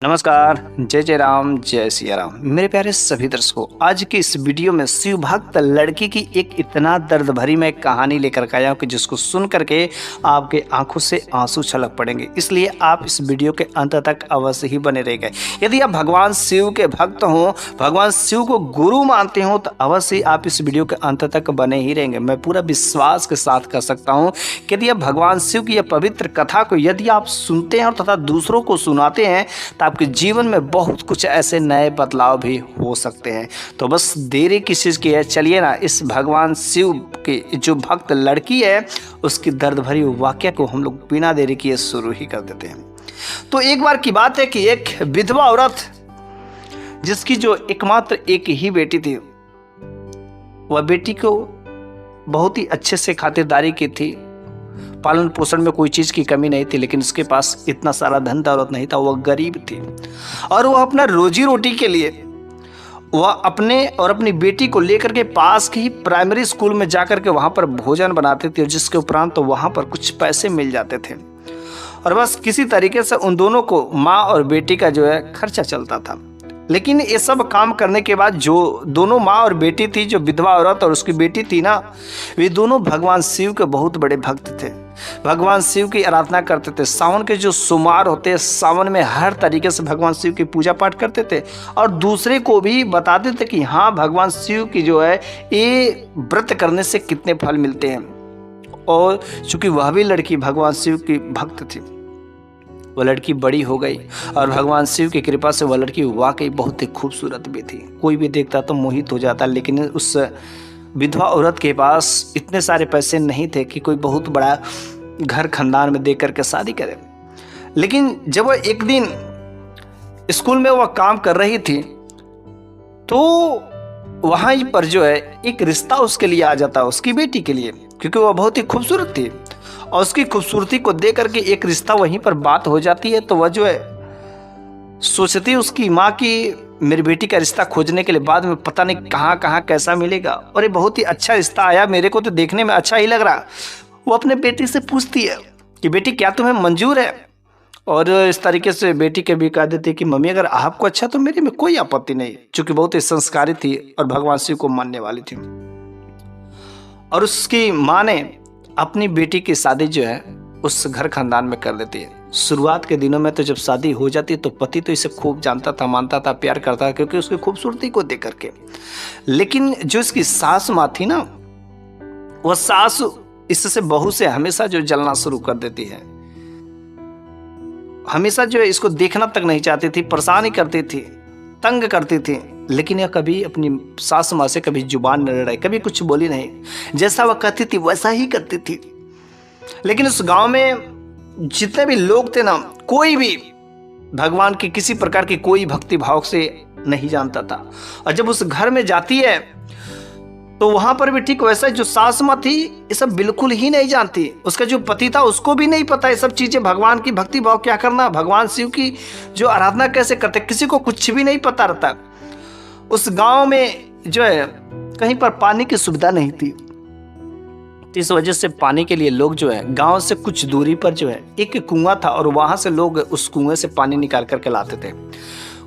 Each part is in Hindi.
नमस्कार, जय जय राम, जय सिया राम। मेरे प्यारे सभी दर्शकों, आज की इस वीडियो में शिव भक्त लड़की की एक इतना दर्द भरी मैं कहानी लेकर के आया हूँ कि जिसको सुन करके आपके आंखों से आंसू छलक पड़ेंगे। इसलिए आप इस वीडियो के अंत तक अवश्य ही बने रहेंगे। यदि आप भगवान शिव के भक्त हों, भगवान शिव को गुरु मानते हो, तो अवश्य आप इस वीडियो के अंत तक बने ही रहेंगे। मैं पूरा विश्वास के साथ कह सकता हूँ कि यदि आप भगवान शिव की यह पवित्र कथा को यदि आप सुनते हैं तथा दूसरों को सुनाते हैं तो आपके जीवन में बहुत कुछ ऐसे नए बदलाव भी हो सकते हैं। तो बस देरी किस चीज़ की है, चलिए ना इस भगवान शिव की जो भक्त लड़की है उसकी दर्द भरी वाक्य को हम लोग बिना देरी किए शुरू ही कर देते हैं। तो एक बार की बात है कि एक विधवा औरत जिसकी जो एकमात्र एक ही बेटी थी, वह बेटी को बहुत ही अच्छे से खातिरदारी की थी, पालन पोषण में कोई चीज़ की कमी नहीं थी, लेकिन उसके पास इतना सारा धन दौलत नहीं था। वह गरीब थी और वह अपना रोजी रोटी के लिए वह अपने और अपनी बेटी को लेकर के पास की ही प्राइमरी स्कूल में जाकर के वहाँ पर भोजन बनाते थे, जिसके उपरांत तो वहाँ पर कुछ पैसे मिल जाते थे और बस किसी तरीके से उन दोनों को माँ और बेटी का जो है खर्चा चलता था। लेकिन ये सब काम करने के बाद जो दोनों माँ और बेटी थी, जो विधवा औरत और उसकी बेटी थी ना, वे दोनों भगवान शिव के बहुत बड़े भक्त थे। भगवान शिव की आराधना करते थे। सावन के जो सोमवार होते हैं, सावन में हर तरीके से भगवान शिव की पूजा पाठ करते थे और दूसरे को भी बताते थे कि हाँ, भगवान शिव की जो है ये व्रत करने से कितने फल मिलते हैं। और चूँकि वह भी लड़की भगवान शिव की भक्त थी, वह लड़की बड़ी हो गई और भगवान शिव की कृपा से वह लड़की वाकई बहुत ही खूबसूरत भी थी। कोई भी देखता तो मोहित हो जाता। लेकिन उस विधवा औरत के पास इतने सारे पैसे नहीं थे कि कोई बहुत बड़ा घर खानदान में देकर के शादी करे। लेकिन जब वह एक दिन स्कूल में वह काम कर रही थी तो वहाँ पर जो है एक रिश्ता उसके लिए आ जाता, उसकी बेटी के लिए, क्योंकि वह बहुत ही खूबसूरत थी और उसकी खूबसूरती को देख करके एक रिश्ता वहीं पर बात हो जाती है। तो वह जो है सोचती है उसकी माँ की मेरी बेटी का रिश्ता खोजने के लिए बाद में पता नहीं कहाँ कहाँ कैसा मिलेगा, और ये बहुत ही अच्छा रिश्ता आया, मेरे को तो देखने में अच्छा ही लग रहा। वो अपने बेटी से पूछती है कि बेटी क्या तुम्हें मंजूर है, और इस तरीके से बेटी के भी कह देती है कि मम्मी अगर आपको अच्छा तो मेरे में कोई आपत्ति नहीं, चूँकि बहुत ही संस्कारी थी और भगवान शिव को मानने वाली थी। और उसकी माँ ने अपनी बेटी की शादी जो है उस घर खानदान में कर देती है। शुरुआत के दिनों में तो जब शादी हो जाती तो पति तो इसे खूब जानता था, मानता था, प्यार करता था, क्योंकि उसकी खूबसूरती को देख करके। लेकिन जो इसकी सास माँ थी ना, वह सास इससे बहू से हमेशा जो जलना शुरू कर देती है। हमेशा जो है इसको देखना तक नहीं चाहती थी, परेशान ही करती थी, तंग करती थी। लेकिन यह कभी अपनी सास माँ से कभी जुबान न लड़ाई, कभी कुछ बोली नहीं। जैसा वह कहती थी वैसा ही करती थी। लेकिन उस गांव में जितने भी लोग थे ना, कोई भी भगवान की किसी प्रकार की कोई भक्ति भाव से नहीं जानता था। और जब उस घर में जाती है तो वहां पर भी ठीक वैसा, जो सास माँ थी ये सब बिल्कुल ही नहीं जानती। उसका जो पति था उसको भी नहीं पता ये सब चीजें, भगवान की भक्ति भाव क्या करना, भगवान शिव की जो आराधना कैसे करते, किसी को कुछ भी नहीं पता रहता। उस गांव में जो है कहीं पर पानी की सुविधा नहीं थी। इस वजह से पानी के लिए लोग जो है गांव से कुछ दूरी पर जो है एक कुआं था और वहां से लोग उस कुएं से पानी निकाल करके लाते थे।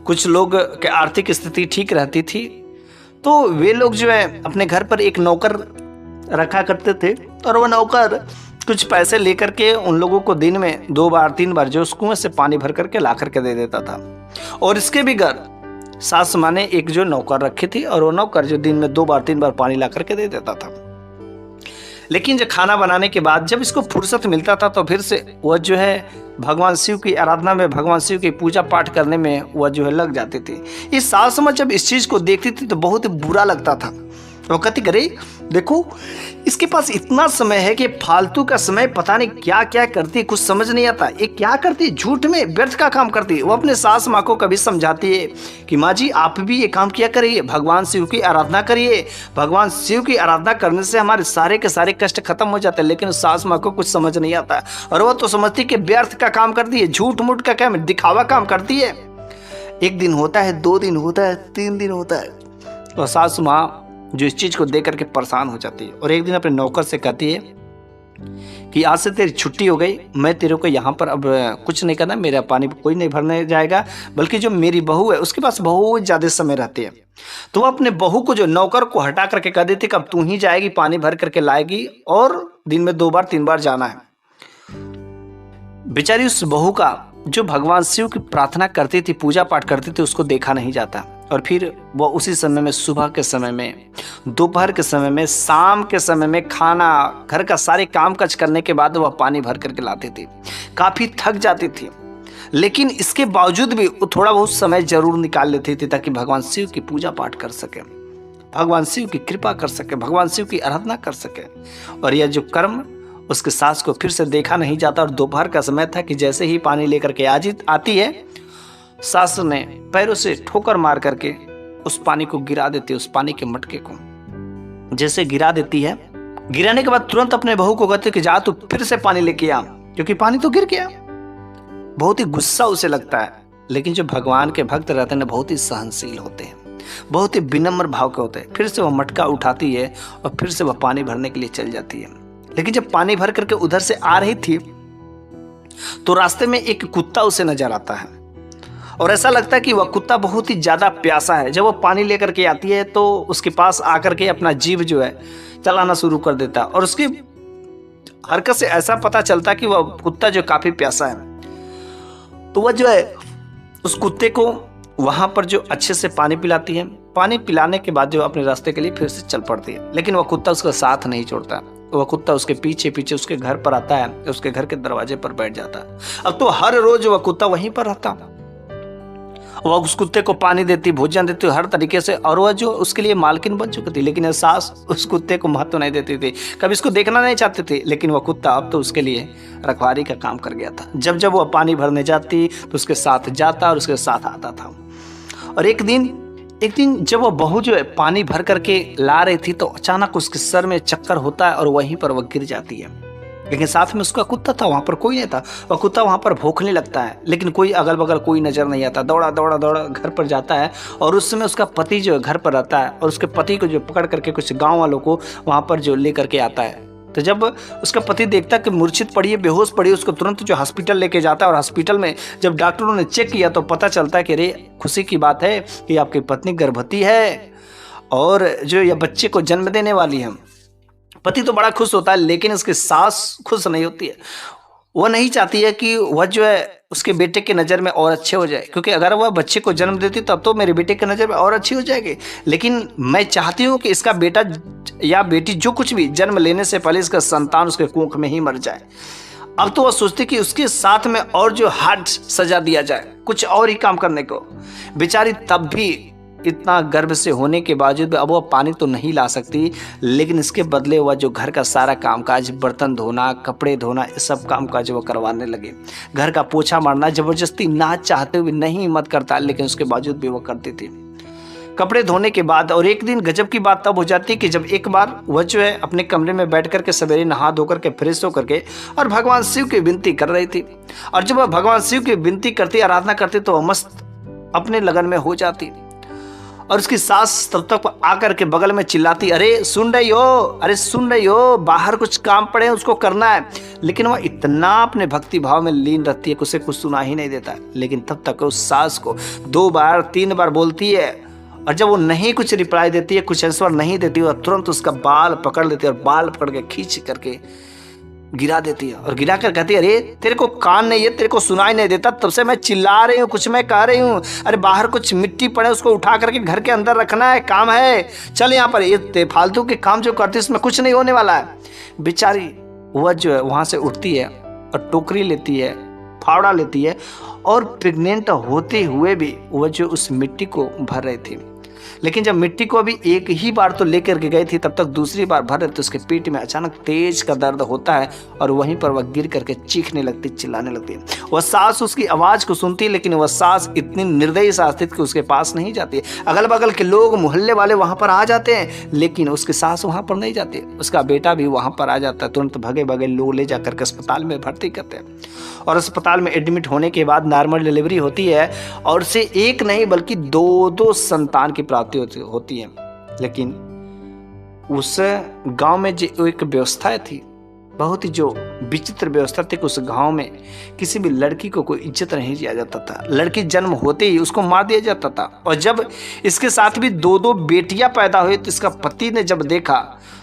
कुछ लोग के आर्थिक स्थिति ठीक रहती थी तो वे लोग जो है अपने घर पर एक नौकर रखा करते थे और वह नौकर कुछ पैसे लेकर के उन लोगों को दिन में 2 बार 3 बार जो उस कुएं से पानी भर करके ला करके दे देता था। और इसके भी घर सास माँ ने एक जो नौकर रखी थी और वो नौकर जो दिन में 2 बार 3 बार पानी ला करके दे देता था। लेकिन जब खाना बनाने के बाद जब इसको फुर्सत मिलता था तो फिर से वह जो है भगवान शिव की आराधना में, भगवान शिव की पूजा पाठ करने में वह जो है लग जाती थी। इस सास माँ जब इस चीज़ को देखती थी तो बहुत ही बुरा लगता था। वो कहती करे देखो इसके पास इतना समय है कि फालतू का समय पता नहीं क्या क्या करती, कुछ समझ नहीं आता। ये क्या करती, झूठ में व्यर्थ का काम करती। वो अपने सास माँ को कभी समझाती है कि माँ जी आप भी ये काम किया करिए, भगवान शिव की आराधना करिए, भगवान शिव की आराधना करने से हमारे सारे के सारे कष्ट खत्म हो जाते हैं। लेकिन सास माँ को कुछ समझ नहीं आता और वह तो समझती कि व्यर्थ का काम करती है, झूठ मूठ का काम, दिखावा काम करती है। 1 दिन होता है, 2 दिन होता है, 3 दिन होता है और सास माँ जो इस चीज़ को देख करके परेशान हो जाती है और एक दिन अपने नौकर से कहती है कि आज से तेरी छुट्टी हो गई, मैं तेरे को यहाँ पर अब कुछ नहीं करना, मेरा पानी कोई नहीं भरने जाएगा, बल्कि जो मेरी बहू है उसके पास बहुत ज़्यादा समय रहती है। तो वो अपने बहू को, जो नौकर को हटा करके कह देती कि अब तू ही जाएगी, पानी भर करके लाएगी और दिन में 2 बार 3 बार जाना है। बेचारी उस बहू का, जो भगवान शिव की प्रार्थना करती थी, पूजा पाठ करती थी, उसको देखा नहीं जाता। और फिर वो उसी समय में, सुबह के समय में, दोपहर के समय में, शाम के समय में, खाना, घर का सारे काम काज करने के बाद वह पानी भर करके लाती थी। काफ़ी थक जाती थी, लेकिन इसके बावजूद भी वो थोड़ा बहुत समय जरूर निकाल लेती थी ताकि भगवान शिव की पूजा पाठ कर सके, भगवान शिव की कृपा कर सके, भगवान शिव की आराधना कर सके। और यह जो कर्म उसके सास को फिर से देखा नहीं जाता। और दोपहर का समय था कि जैसे ही पानी लेकर के आती है, सास ने पैरों से ठोकर मार करके उस पानी को गिरा देती है, उस पानी के मटके को जैसे गिरा देती है। गिराने के बाद तुरंत अपने बहू को कहते कि जा तू फिर से पानी लेके आ, क्योंकि पानी तो गिर गया। बहुत ही गुस्सा उसे लगता है, लेकिन जो भगवान के भक्त रहते हैं बहुत ही सहनशील होते हैं, बहुत ही विनम्र भाव के होते हैं। फिर से वह मटका उठाती है और फिर से वह पानी भरने के लिए चल जाती है। लेकिन जब पानी भर करके उधर से आ रही थी तो रास्ते में एक कुत्ता उसे नजर आता है और ऐसा लगता है कि वह कुत्ता बहुत ही ज्यादा प्यासा है। जब वो पानी लेकर के आती है तो उसके पास आकर के अपना जीभ जो है चलाना शुरू कर देता है और उसकी हरकत से ऐसा पता चलता है कि वह कुत्ता जो काफी प्यासा है। तो वह जो है उस कुत्ते को वहां पर जो अच्छे से पानी पिलाती है। पानी पिलाने के बाद जो अपने रास्ते के लिए फिर से चल पड़ती है, लेकिन वह कुत्ता उसका साथ नहीं छोड़ता। वह कुत्ता उसके पीछे पीछे उसके घर पर आता है, उसके घर के दरवाजे पर बैठ जाता है। अब तो हर रोज वह कुत्ता वहीं पर रहता, वह उस कुत्ते को पानी देती, भोजन देती, हर तरीके से। और वह जो उसके लिए मालकिन बन चुकी थी, लेकिन सास उस कुत्ते को महत्व नहीं देती थी, कभी इसको देखना नहीं चाहती थी। लेकिन वह कुत्ता अब तो उसके लिए रखवारी का काम कर गया था। जब जब वह पानी भरने जाती तो उसके साथ जाता और उसके साथ आता था। और एक दिन जब वह बहू जो है पानी भर करके ला रही थी तो अचानक उसके सर में चक्कर होता है और वहीं पर वह गिर जाती है। लेकिन साथ में उसका कुत्ता था, वहां पर कोई नहीं था। वह कुत्ता वहां पर भौंकने लगता है, लेकिन कोई अगल बगल कोई नजर नहीं आता। दौड़ा दौड़ा दौड़ा घर पर जाता है और उस समय उसका पति जो है घर पर रहता है और उसके पति को जो पकड़ करके कुछ गाँव वालों को वहां पर जो ले करके आता है। तो जब उसका पति देखता कि मूर्छित पड़ी है, बेहोश पड़ी है, उसको तुरंत जो हॉस्पिटल लेके जाता है। और हॉस्पिटल में जब डॉक्टरों ने चेक किया तो पता चलता है कि अरे खुशी की बात है कि आपकी पत्नी गर्भवती है और जो यह बच्चे को जन्म देने वाली है। पति तो बड़ा खुश होता है, लेकिन उसकी सास खुश नहीं होती है। वह नहीं चाहती है कि वह जो है उसके बेटे के नज़र में और अच्छे हो जाए, क्योंकि अगर वह बच्चे को जन्म देती तब तो मेरे बेटे के नज़र में और अच्छी हो जाएगी। लेकिन मैं चाहती हूँ कि इसका बेटा या बेटी जो कुछ भी जन्म लेने से पहले इसका संतान उसके कोख में ही मर जाए। अब तो वह सोचती कि उसके साथ में और जो हार्ट सजा दिया जाए, कुछ और ही काम करने को। बेचारी तब भी इतना गर्भ से होने के बावजूद अब वह पानी तो नहीं ला सकती, लेकिन इसके बदले वह जो घर का सारा कामकाज, बर्तन धोना, कपड़े धोना, इस सब कामकाज वो करवाने लगे। घर का पोछा मारना जबरदस्ती, ना चाहते हुए, नहीं मत करता, लेकिन उसके बावजूद भी वो करती थी। कपड़े धोने के बाद और एक दिन गजब की बात तब हो जाती है कि जब एक बार वह जो है अपने कमरे में बैठ करके सवेरे नहा धो करके फ्रेश होकर के और भगवान शिव की विनती कर रही थी। और जब वह भगवान शिव की विनती करती, आराधना करती, तो वह मस्त अपने लगन में हो जाती। और उसकी सास तब तक आकर के बगल में चिल्लाती, अरे सुन रही हो, अरे सुन रही हो, बाहर कुछ काम पड़े उसको करना है। लेकिन वह इतना अपने भक्ति भाव में लीन रहती है कि उसे कुछ सुना ही नहीं देता। लेकिन तब तक उस सास को 2 बार 3 बार बोलती है, और जब वो नहीं कुछ रिप्लाई देती है, कुछ आंसर नहीं देती, वह तुरंत उसका बाल पकड़ लेती है और बाल पकड़ के खींच करके गिरा देती है। और गिरा कर कहती है, अरे तेरे को कान नहीं है, तेरे को सुनाई नहीं देता, तब से मैं चिल्ला रही हूँ, कुछ मैं कह रही हूँ। अरे बाहर कुछ मिट्टी पड़े, उसको उठा करके घर के अंदर रखना है, काम है, चल यहाँ पर। ये फालतू के काम जो करती है इसमें कुछ नहीं होने वाला है। बेचारी वह जो है वहाँ से उठती है और टोकरी लेती है, फावड़ा लेती है, और प्रेग्नेंट होते हुए भी वह जो उस मिट्टी को भर रही थी। लेकिन जब मिट्टी को अभी एक ही बार तो लेकर के गई थी, तब तक दूसरी बार भर रहे तो उसके पेट में अचानक तेज का दर्द होता है और वहीं पर वह गिर करके चीखने लगती, चिल्लाने लगती है। वह सास उसकी आवाज़ को सुनती है, लेकिन वह सास इतनी निर्दयी सास थी कि उसके पास नहीं जाती। अगल बगल के लोग, मोहल्ले वाले वहाँ पर आ जाते हैं, लेकिन उसकी सास वहाँ पर नहीं जाती। उसका बेटा भी वहाँ पर आ जाता है। तुरंत भगे भगे लोग ले जा करके अस्पताल में भर्ती करते हैं और अस्पताल में एडमिट होने के बाद नॉर्मल डिलीवरी होती है और उसे एक नहीं बल्कि 2 संतान की प्राप्ति होती है। लेकिन उस गांव में जो एक व्यवस्था थी, बहुत ही जो विचित्र व्यवस्था थी, उस गांव में किसी भी लड़की को कोई इज्जत नहीं दिया जाता था। लड़की जन्म होते ही उसको मार दिया जाता था। और जब इसके साथ भी 2-2 बेटियां पैदा हुई तो इसका पति ने जब देखा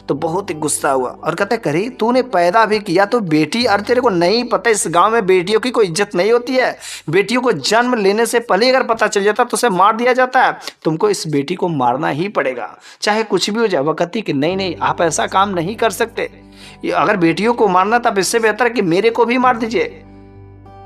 तो बहुत ही गुस्सा हुआ और कहता, करे तूने पैदा भी किया तो बेटी, और तेरे को नहीं पता इस गांव में बेटियों की कोई इज्जत नहीं होती है। बेटियों को जन्म लेने से पहले अगर पता चल जाता तो उसे मार दिया जाता है। तुमको इस बेटी को मारना ही पड़ेगा, चाहे कुछ भी हो जाए। वह कहती कि नहीं, आप ऐसा काम नहीं कर सकते। अगर बेटियों को मारना तब इससे बेहतर है कि मेरे को भी मार दीजिए।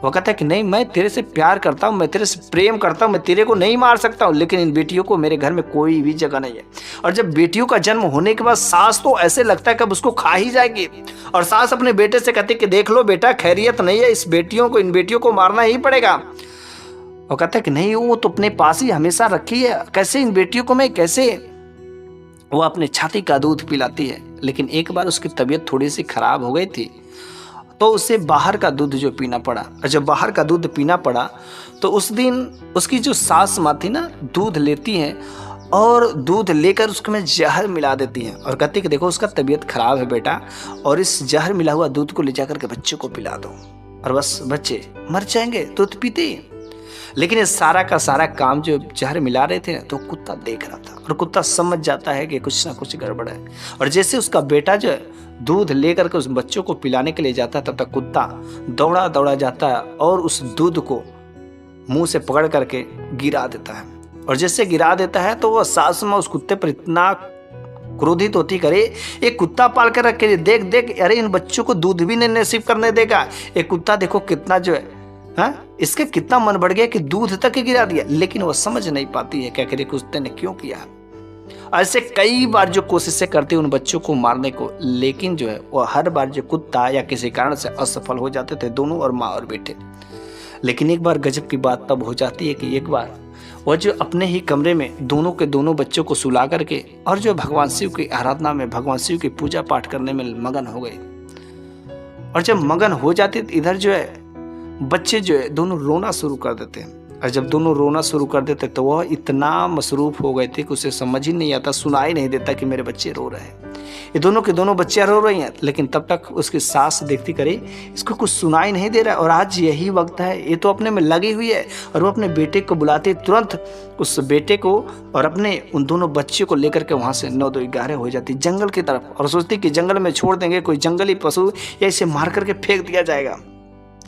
वो कहता है कि नहीं, मैं तेरे से प्यार करता हूँ, मैं तेरे से प्रेम करता हूँ, मैं तेरे को नहीं मार सकता हूँ, लेकिन इन बेटियों को मेरे घर में कोई भी जगह नहीं है। और जब बेटियों का जन्म होने के बाद सास तो ऐसे लगता है कि अब उसको खा ही जाएगी। और सास अपने बेटे से कहती कि देख लो बेटा, खैरियत नहीं है, इन बेटियों को मारना ही पड़ेगा। वो कहता है कि नहीं, वो तो अपने पास ही हमेशा रखी है, कैसे इन बेटियों को मैं कैसे। वो अपने छाती का दूध पिलाती है, लेकिन एक बार उसकी तबीयत थोड़ी सी खराब हो गई थी तो उसे बाहर का दूध जो पीना पड़ा। और जब बाहर का दूध पीना पड़ा तो उस दिन उसकी जो सास माँ थी ना, दूध लेती हैं और दूध लेकर उसमें जहर मिला देती हैं और कहती कि देखो उसका तबीयत खराब है बेटा, और इस जहर मिला हुआ दूध को ले जाकर के बच्चे को पिला दो, और बस बच्चे मर जाएंगे दूध पीते ही। लेकिन ये सारा का सारा काम जो जहर मिला रहे थे तो कुत्ता देख रहा था, और कुत्ता समझ जाता है कि कुछ ना कुछ गड़बड़ है। और जैसे उसका बेटा जो दूध लेकर के उस बच्चों को पिलाने के लिए जाता है, तब तक कुत्ता दौड़ा दौड़ा जाता है और उस दूध को मुंह से पकड़ करके गिरा देता है। और जैसे गिरा देता है तो वह सास माँ उस कुत्ते पर इतना क्रोधित होती, करे एक कुत्ता पाल कर रखे, देख देख, अरे इन बच्चों को दूध भी नहीं नसीब करने देगा। एक कुत्ता देखो कितना जो है, इसके कितना मन बढ़ गया कि दूध तक गिरा दिया। लेकिन वह समझ नहीं पाती है क्या करे कुत्ते ने क्यों किया। ऐसे कई बार जो कोशिशें करते उन बच्चों को मारने को, लेकिन जो है वह हर बार जो कुत्ता या किसी कारण से असफल हो जाते थे दोनों, और माँ और बेटे। लेकिन एक बार गजब की बात तब हो जाती है कि एक बार वह जो अपने ही कमरे में दोनों के दोनों बच्चों को सुला करके और जो भगवान शिव की आराधना में, भगवान शिव की पूजा पाठ करने में मगन हो गए। और जब मगन हो जाते इधर जो है बच्चे जो है दोनों रोना शुरू कर देते हैं। और जब दोनों रोना शुरू कर देते तो वह इतना मसरूफ हो गए थे कि उसे समझ ही नहीं आता, सुनाई नहीं देता कि मेरे बच्चे रो रहे हैं। ये दोनों के दोनों बच्चियां रो रही हैं, लेकिन तब तक उसकी सास देखती, करे इसको कुछ सुनाई नहीं दे रहा है। और आज यही वक्त है, ये तो अपने में लगी हुई है। और वो अपने बेटे को बुलाते तुरंत उस बेटे को और अपने उन दोनों बच्चे को लेकर के वहाँ से 9-2-11 हो जाती जंगल की तरफ, और सोचती कि जंगल में छोड़ देंगे, कोई जंगली पशु या इसे मार करके फेंक दिया जाएगा।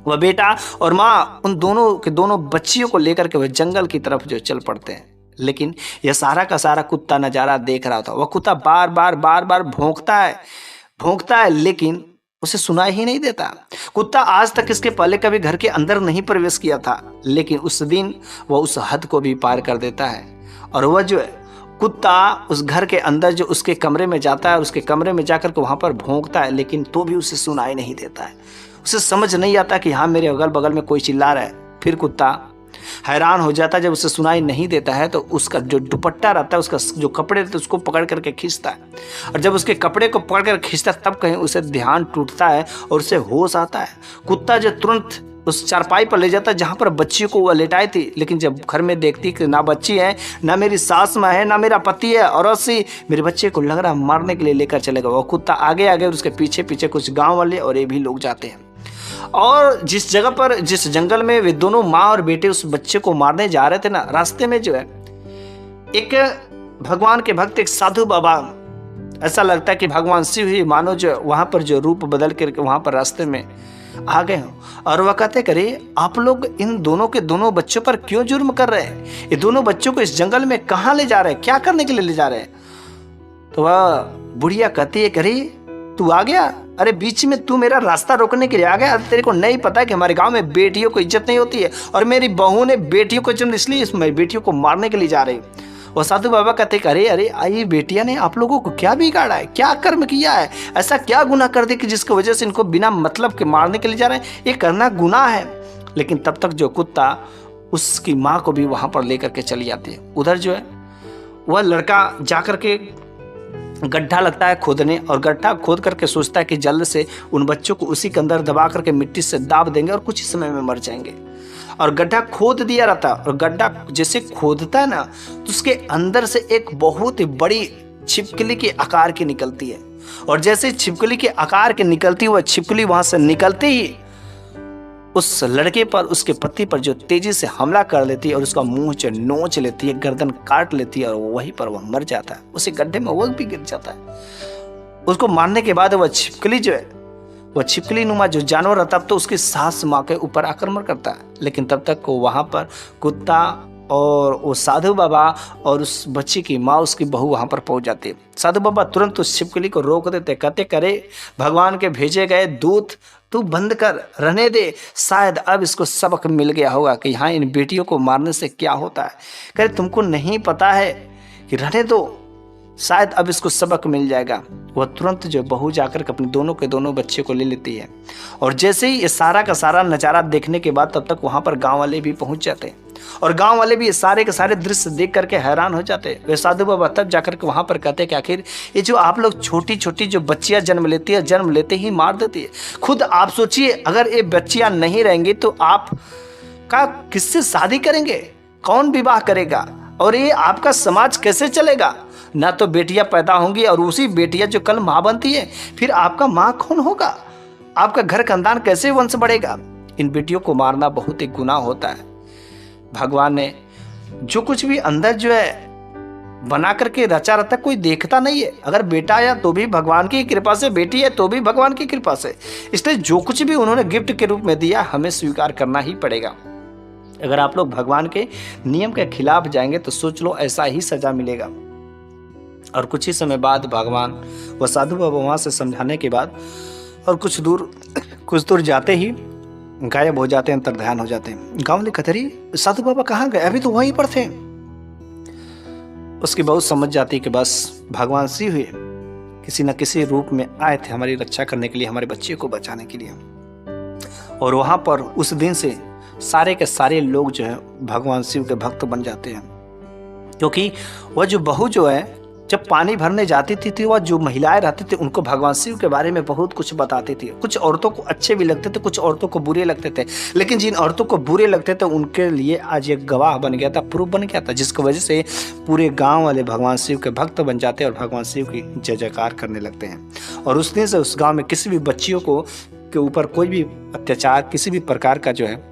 वह बेटा और माँ उन दोनों के दोनों बच्चियों को लेकर के वह जंगल की तरफ जो चल पड़ते हैं। लेकिन यह सारा का सारा कुत्ता नज़ारा देख रहा था। वह कुत्ता बार बार भौंकता है, लेकिन उसे सुनाई ही नहीं देता। कुत्ता आज तक इसके पहले कभी घर के अंदर नहीं प्रवेश किया था, लेकिन उस दिन वह उस हद को भी पार कर देता है। और वह जो है कुत्ता उस घर के अंदर जो उसके कमरे में जाता है, उसके कमरे में जाकर के वहाँ पर भौंकता है, लेकिन तो भी उसे सुनाई नहीं देता है। उसे समझ नहीं आता कि हाँ मेरे अगल बगल में कोई चिल्ला रहा है। फिर कुत्ता हैरान हो जाता है, जब उसे सुनाई नहीं देता है तो उसका जो दुपट्टा रहता है, उसका जो कपड़े रहते हैं उसको पकड़ करके खींचता है। और जब उसके कपड़े को पकड़ कर खींचता है तब कहीं उसे ध्यान टूटता है और उसे होश आता है। कुत्ता जो तुरंत उस चारपाई पर ले जाता है जहाँ पर बच्ची को वह लेटाई थी, लेकिन जब घर में देखती कि ना बच्ची है, ना मेरी सास माँ है, ना मेरा पति है, और ऐसी मेरे बच्चे को लग रहा मारने के लिए लेकर चलेगा। वो कुत्ता आगे आगे और उसके पीछे पीछे कुछ गाँव वाले और ये भी लोग जाते हैं। और जिस जगह पर, जिस जंगल में वे दोनों माँ और बेटे उस बच्चे को मारने जा रहे थे ना, रास्ते में जो है एक भगवान के भक्त, एक साधु बाबा, ऐसा लगता है कि भगवान शिव ही मानो जो वहाँ पर जो रूप बदल करके वहाँ पर रास्ते में आ गए हो। और वह कहते, करे आप लोग इन दोनों के दोनों बच्चों पर क्यों जुर्म कर रहे हैं? ये दोनों बच्चों को इस जंगल में कहाँ ले जा रहे हैं, क्या करने के लिए ले जा रहे हैं? तो वह बुढ़िया कहती है, करे तू आ गया, अरे बीच में तू मेरा रास्ता रोकने के लिए आ गया। तेरे को नहीं पता कि हमारे गांव में बेटियों को इज्जत नहीं होती है, और मेरी बहू ने बेटियों को जन्म इसलिए इसमें बेटियों को मारने के लिए जा रही। वो साधु बाबा कहते, अरे ये बेटियां ने आप लोगों को क्या बिगाड़ा है, क्या कर्म किया है, ऐसा क्या गुनाह कर दिया कि जिसकी वजह से इनको बिना मतलब के मारने के लिए जा रहे हैं? ये करना गुनाह है। लेकिन तब तक जो कुत्ता उसकी माँ को भी वहाँ पर लेकर के चली जाती है। उधर जो है वह लड़का जा करके गड्ढा लगता है खोदने, और गड्ढा खोद करके सोचता है कि जल्द से उन बच्चों को उसी के अंदर दबा करके मिट्टी से दाब देंगे और कुछ ही समय में मर जाएंगे। और गड्ढा खोद दिया रहता है, और गड्ढा जैसे खोदता है ना तो उसके अंदर से एक बहुत ही बड़ी छिपकली के आकार की निकलती है। और जैसे छिपकली के आकार के निकलती हुई छिपकली वहां से निकलते ही उस लड़के पर, उसके पति पर जो तेजी से हमला कर लेती है और उसका मुंह जो नोच लेती है, गर्दन काट लेती है और वहीं पर वह मर जाता है। उसी गड्ढे में वह भी गिर जाता है। उसको मारने के बाद वह छिपकली जो है, वह छिपकली नुमा जो जानवर है, तब तो उसकी सास माँ के ऊपर आक्रमण करता है, लेकिन तब तक को वहां पर कुत्ता और वो साधु बाबा और उस बच्ची की माँ, उसकी बहू वहां पर पहुंच जाती है। साधु बाबा तुरंत उस छिपकली को रोक देते, कहते करे भगवान के भेजे गए दूत, तू बंद कर, रहने दे, शायद अब इसको सबक मिल गया होगा कि हाँ इन बेटियों को मारने से क्या होता है। कहे तुमको नहीं पता है कि रहने दो, शायद अब इसको सबक मिल जाएगा। वह तुरंत जो बहू जाकर अपने दोनों के दोनों बच्चे को ले लेती है। और जैसे ही ये सारा का सारा नज़ारा देखने के बाद तब तक वहां पर गांव वाले भी पहुंच जाते हैं और गांव वाले भी ये सारे के सारे दृश्य देख करके हैरान हो जाते हैं। वे साधु बाबा तब जाकर के वहां पर कहते हैं कि आखिर ये जो आप लोग छोटी छोटी जो बच्चियां जन्म लेती है, जन्म लेते ही मार देती है। खुद आप सोचिए, अगर ये बच्चियां नहीं रहेंगी तो आप का किससे शादी करेंगे, कौन विवाह करेगा, और ये आपका समाज कैसे चलेगा। ना तो बेटियां पैदा होंगी और उसी बेटियां जो कल माँ बनती है, फिर आपका माँ कौन होगा, आपका घर खानदान कैसे वंश बढ़ेगा। इन बेटियों को मारना बहुत ही गुनाह होता है। भगवान ने जो कुछ भी अंदर जो है बना करके रचा रहता, कोई देखता नहीं है। अगर बेटा आया तो भी भगवान की कृपा से, बेटी है तो भी भगवान की कृपा से। इसलिए जो कुछ भी उन्होंने गिफ्ट के रूप में दिया हमें स्वीकार करना ही पड़ेगा। अगर आप लोग भगवान के नियम के खिलाफ जाएंगे तो सोच लो ऐसा ही सजा मिलेगा। और कुछ ही समय बाद भगवान व साधु बाबा वहां से समझाने के बाद और कुछ दूर जाते ही गायब हो जाते हैं, अंतर्ध्यान हो जाते हैं। गांव वाले कहते रही साधु बाबा कहाँ गए, अभी तो वहीं पर थे। उसकी बहुत समझ जाती कि बस भगवान सी हुए किसी न किसी रूप में आए थे हमारी रक्षा करने के लिए, हमारे बच्चे को बचाने के लिए। और वहां पर उस दिन से सारे के सारे लोग जो है भगवान शिव के भक्त बन जाते हैं। क्योंकि वह जो बहू जो है जब पानी भरने जाती थी वह जो महिलाएं रहती थी उनको भगवान शिव के बारे में बहुत कुछ बताती थी। कुछ औरतों को अच्छे भी लगते थे, कुछ औरतों को बुरे लगते थे, लेकिन जिन औरतों को बुरे लगते थे उनके लिए आज एक गवाह बन गया था, प्रूफ बन गया था, जिसकी वजह से पूरे गांव वाले भगवान शिव के भक्त बन जाते हैं और भगवान शिव की जय जयकार करने लगते हैं। और उस दिन से उस गाँव में किसी भी बच्चियों के ऊपर कोई भी अत्याचार, किसी भी प्रकार का जो है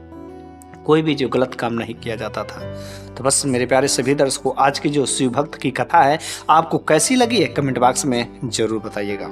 कोई भी जो गलत काम नहीं किया जाता था। तो बस मेरे प्यारे सभी दर्शकों, आज की जो शिव भक्त की कथा है आपको कैसी लगी है कमेंट बॉक्स में जरूर बताइएगा।